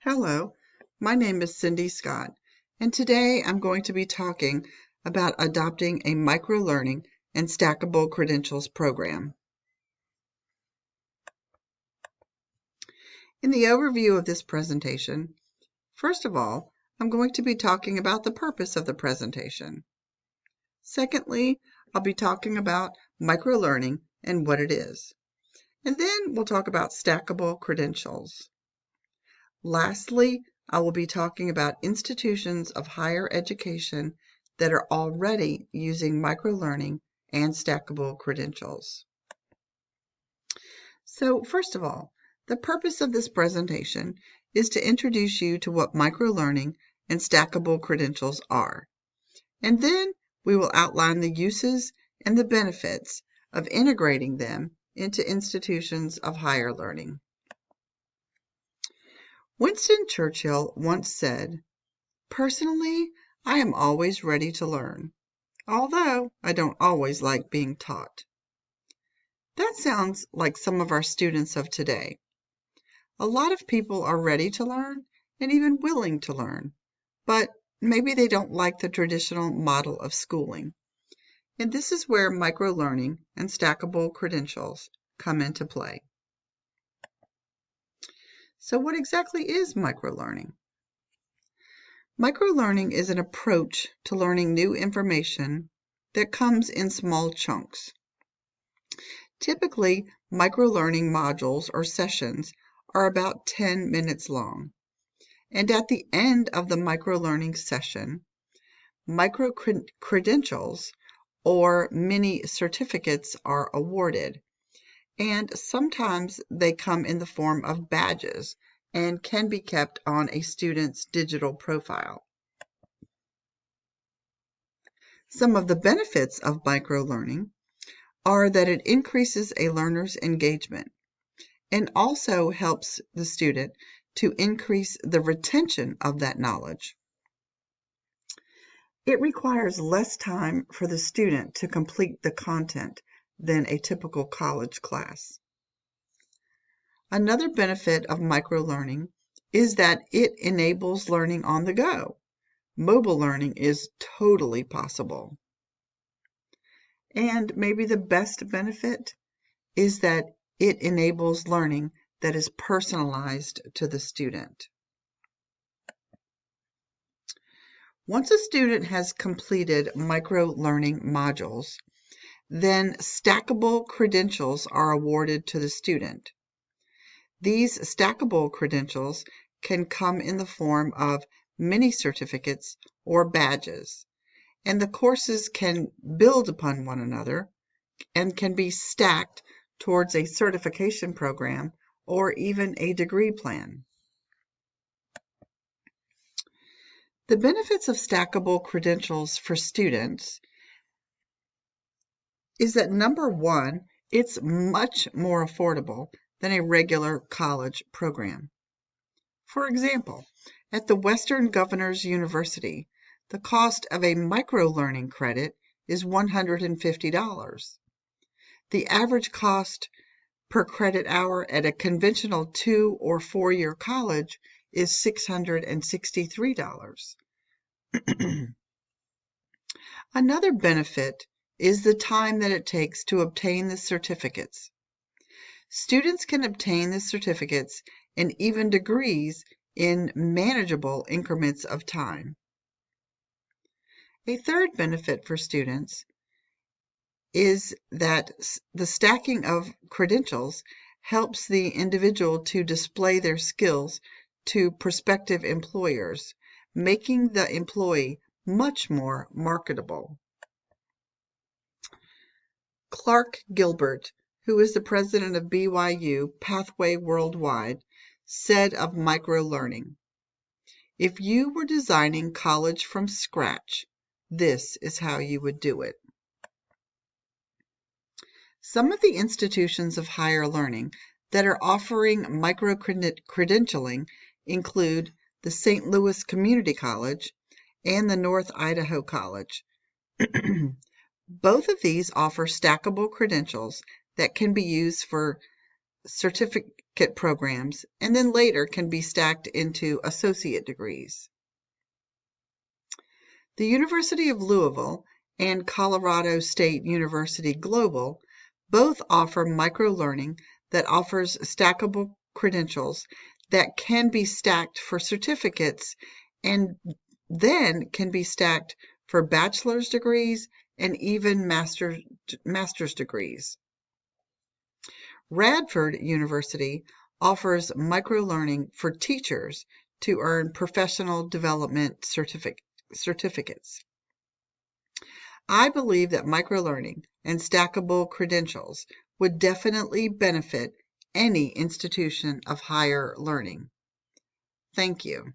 Hello, my name is Cindy Scott, and today I'm going to be talking about adopting a microlearning and stackable credentials program. In the overview of this presentation, first of all, I'm going to be talking about the purpose of the presentation. Secondly, I'll be talking about microlearning and what it is. And then we'll talk about stackable credentials. Lastly, I will be talking about institutions of higher education that are already using microlearning and stackable credentials. So first of all, the purpose of this presentation is to introduce you to what microlearning and stackable credentials are. And then we will outline the uses and the benefits of integrating them into institutions of higher learning. Winston Churchill once said, "Personally, I am always ready to learn, although I don't always like being taught." That sounds like some of our students of today. A lot of people are ready to learn and even willing to learn, but maybe they don't like the traditional model of schooling. And this is where microlearning and stackable credentials come into play. So what exactly is microlearning? Microlearning is an approach to learning new information that comes in small chunks. Typically, microlearning modules or sessions are about 10 minutes long. And at the end of the microlearning session, micro-credentials or mini certificates are awarded. And sometimes they come in the form of badges and can be kept on a student's digital profile. Some of the benefits of microlearning are that it increases a learner's engagement and also helps the student to increase the retention of that knowledge. It requires less time for the student to complete the content than a typical college class. Another benefit of microlearning is that it enables learning on the go. Mobile learning is totally possible. And maybe the best benefit is that it enables learning that is personalized to the student. Once a student has completed microlearning modules, then stackable credentials are awarded to the student. These stackable credentials can come in the form of mini certificates or badges, and the courses can build upon one another and can be stacked towards a certification program or even a degree plan. The benefits of stackable credentials for students is that number one, it's much more affordable than a regular college program. For example, at the Western Governors University, the cost of a microlearning credit is $150. The average cost per credit hour at a conventional 2- or 4-year college is $663. Another benefit is the time that it takes to obtain the certificates. Students can obtain the certificates and even degrees in manageable increments of time. A third benefit for students is that the stacking of credentials helps the individual to display their skills to prospective employers, making the employee much more marketable. Clark Gilbert, who is the president of BYU Pathway Worldwide, said of microlearning, "If you were designing college from scratch, this is how you would do it." Some of the institutions of higher learning that are offering micro-credentialing include the St. Louis Community College and the North Idaho College. Both of these offer stackable credentials that can be used for certificate programs, and then later can be stacked into associate degrees. The University of Louisville and Colorado State University Global both offer microlearning that offers stackable credentials that can be stacked for certificates and then can be stacked for bachelor's degrees and even master's degrees. Radford University offers microlearning for teachers to earn professional development certificates. I believe that microlearning and stackable credentials would definitely benefit any institution of higher learning. Thank you.